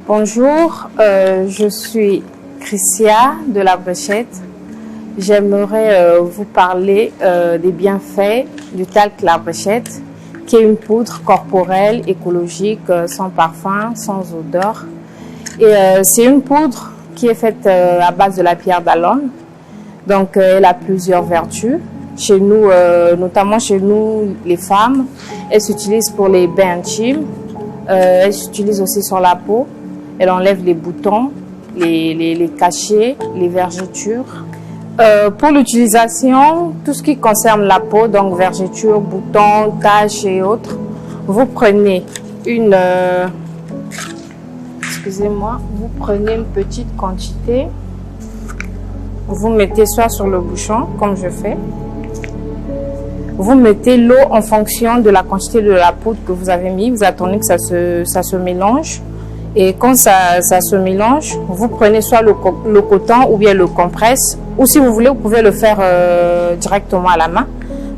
Bonjour, je suis Christia de La Bréchette. J'aimerais vous parler des bienfaits du talc La Bréchette, qui est une poudre corporelle écologique sans parfum, sans odeur. Et c'est une poudre qui est faite à base de la pierre d'Alonne. Donc elle a plusieurs vertus. Chez nous, notamment chez nous, les femmes, elle s'utilise pour les bains intimes. Elle s'utilise aussi sur la peau. Elle enlève les boutons, les cachets, les vergetures. Pour l'utilisation, tout ce qui concerne la peau, donc vergetures, boutons, taches et autres, vous prenez une petite quantité. Vous mettez soit sur le bouchon, comme je fais. Vous mettez l'eau en fonction de la quantité de la poudre que vous avez mis. Vous attendez que ça se mélange. Et quand ça se mélange, vous prenez soit le coton ou bien le compresse. Ou si vous voulez, vous pouvez le faire directement à la main.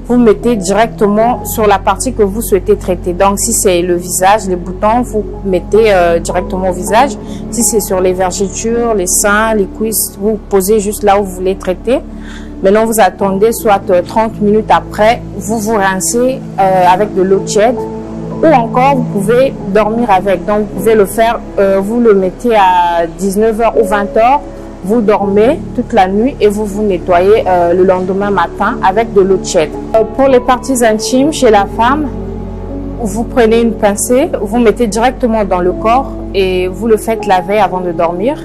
Vous mettez directement sur la partie que vous souhaitez traiter. Donc si c'est le visage, les boutons, vous mettez directement au visage. Si c'est sur les vergetures, les seins, les cuisses, vous posez juste là où vous voulez traiter. Maintenant, vous attendez soit 30 minutes après, vous vous rincez avec de l'eau tiède. Ou encore, vous pouvez dormir avec. Donc, vous pouvez le faire, vous le mettez à 19h ou 20h. Vous dormez toute la nuit et vous vous nettoyez le lendemain matin avec de l'eau tiède. Pour les parties intimes, chez la femme, vous prenez une pincée, vous mettez directement dans le corps et vous le faites laver avant de dormir.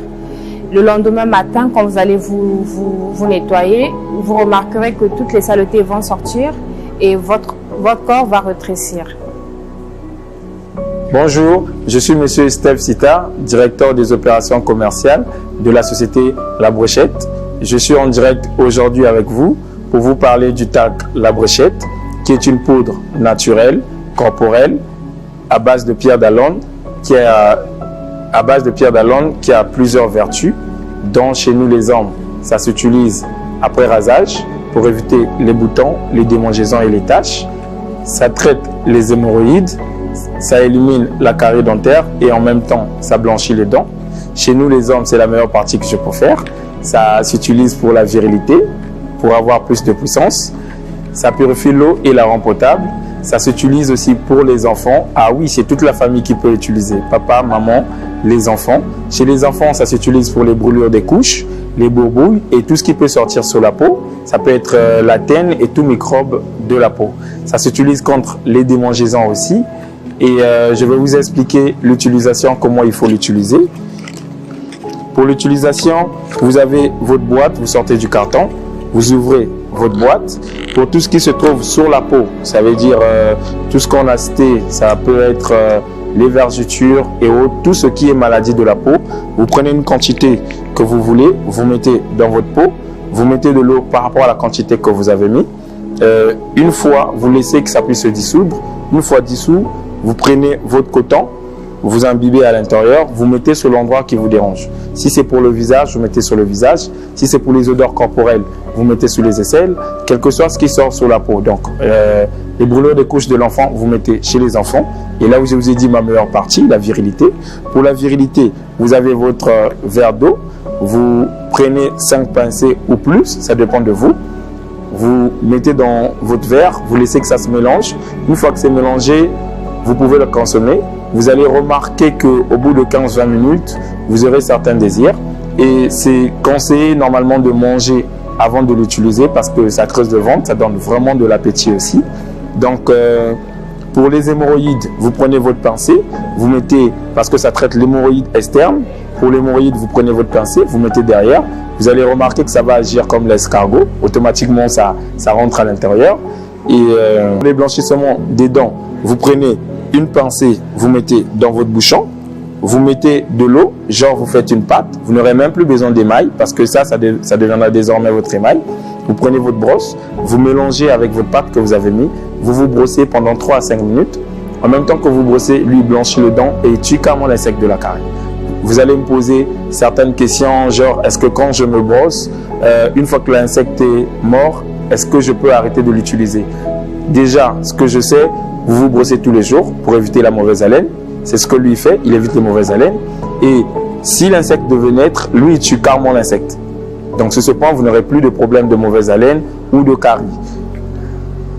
Le lendemain matin, quand vous allez vous nettoyer, vous remarquerez que toutes les saletés vont sortir et votre corps va rétrécir. Bonjour, je suis Monsieur Steve Sita, directeur des opérations commerciales de la société La Bréchette. Je suis en direct aujourd'hui avec vous pour vous parler du talc La Bréchette, qui est une poudre naturelle, corporelle, à base de pierre d'Alonne, qui a plusieurs vertus, dont chez nous les hommes, ça s'utilise après rasage pour éviter les boutons, les démangeaisons et les taches. Ça traite les hémorroïdes, ça élimine la carie dentaire et en même temps, ça blanchit les dents. Chez nous les hommes, c'est la meilleure partie que je peux faire. Ça s'utilise pour la virilité, pour avoir plus de puissance. Ça purifie l'eau et la rend potable. Ça s'utilise aussi pour les enfants. Ah oui, c'est toute la famille qui peut l'utiliser. Papa, maman, les enfants. Chez les enfants, ça s'utilise pour les brûlures des couches, les bourbouilles et tout ce qui peut sortir sur la peau. Ça peut être la teigne et tout microbe de la peau. Ça s'utilise contre les démangeaisons aussi. Et je vais vous expliquer l'utilisation, comment il faut l'utiliser. Pour l'utilisation, vous avez votre boîte, vous sortez du carton, vous ouvrez votre boîte. Pour tout ce qui se trouve sur la peau, ça veut dire tout ce qu'on a cité, ça peut être les vergetures et autres, tout ce qui est maladie de la peau. Vous prenez une quantité que vous voulez, vous mettez dans votre peau, vous mettez de l'eau par rapport à la quantité que vous avez mis. Une fois, vous laissez que ça puisse se dissoudre. Une fois dissous, vous prenez votre coton, vous imbibez à l'intérieur, vous mettez sur l'endroit qui vous dérange. Si c'est pour le visage, vous mettez sur le visage. Si c'est pour les odeurs corporelles, vous mettez sur les aisselles, quel que soit ce qui sort sur la peau. Donc, les brûlures des couches de l'enfant, vous mettez chez les enfants. Et là où je vous ai dit ma meilleure partie, la virilité. Pour la virilité, vous avez votre verre d'eau. Vous prenez 5 pincées ou plus, ça dépend de vous. Vous mettez dans votre verre, vous laissez que ça se mélange. Une fois que c'est mélangé, vous pouvez le consommer. Vous allez remarquer qu'au bout de 15-20 minutes, vous aurez certains désirs. Et c'est conseillé normalement de manger avant de l'utiliser parce que ça creuse le ventre, ça donne vraiment de l'appétit aussi. Donc, pour les hémorroïdes, vous prenez votre pincée, vous mettez, parce que ça traite l'hémorroïde externe. Pour l'hémorroïde, vous prenez votre pincée, vous mettez derrière. Vous allez remarquer que ça va agir comme l'escargot. Automatiquement, ça rentre à l'intérieur. Et pour les blanchissements des dents, vous prenez une pincée, vous mettez dans votre bouchon, vous mettez de l'eau, genre vous faites une pâte, vous n'aurez même plus besoin d'émail parce que ça deviendra désormais votre émail. Vous prenez votre brosse, vous mélangez avec votre pâte que vous avez mis, vous vous brossez pendant 3 à 5 minutes. En même temps que vous brossez, lui blanchit les dents et tue carrément l'insecte de la carie. Vous allez me poser certaines questions, genre est-ce que quand je me brosse, une fois que l'insecte est mort, est-ce que je peux arrêter de l'utiliser? Déjà, ce que je sais, vous vous brossez tous les jours pour éviter la mauvaise haleine. C'est ce que lui fait, il évite les mauvaises haleines. Et si l'insecte devait naître, lui, il tue carrément l'insecte. Donc sur ce point, vous n'aurez plus de problème de mauvaise haleine ou de carie.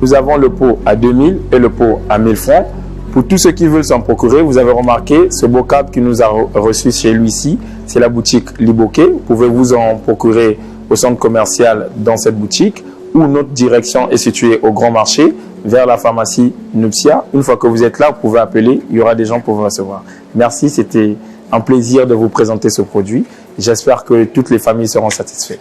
Nous avons le pot à 2000 et le pot à 1000 francs. Pour tous ceux qui veulent s'en procurer, vous avez remarqué ce beau cadre qui nous a reçu chez lui ici. C'est la boutique Liboquet. Vous pouvez vous en procurer au centre commercial dans cette boutique, ou notre direction est située au Grand Marché vers la pharmacie Nuptia. Une fois que vous êtes là, vous pouvez appeler. Il y aura des gens pour vous recevoir. Merci, c'était un plaisir de vous présenter ce produit. J'espère que toutes les familles seront satisfaites.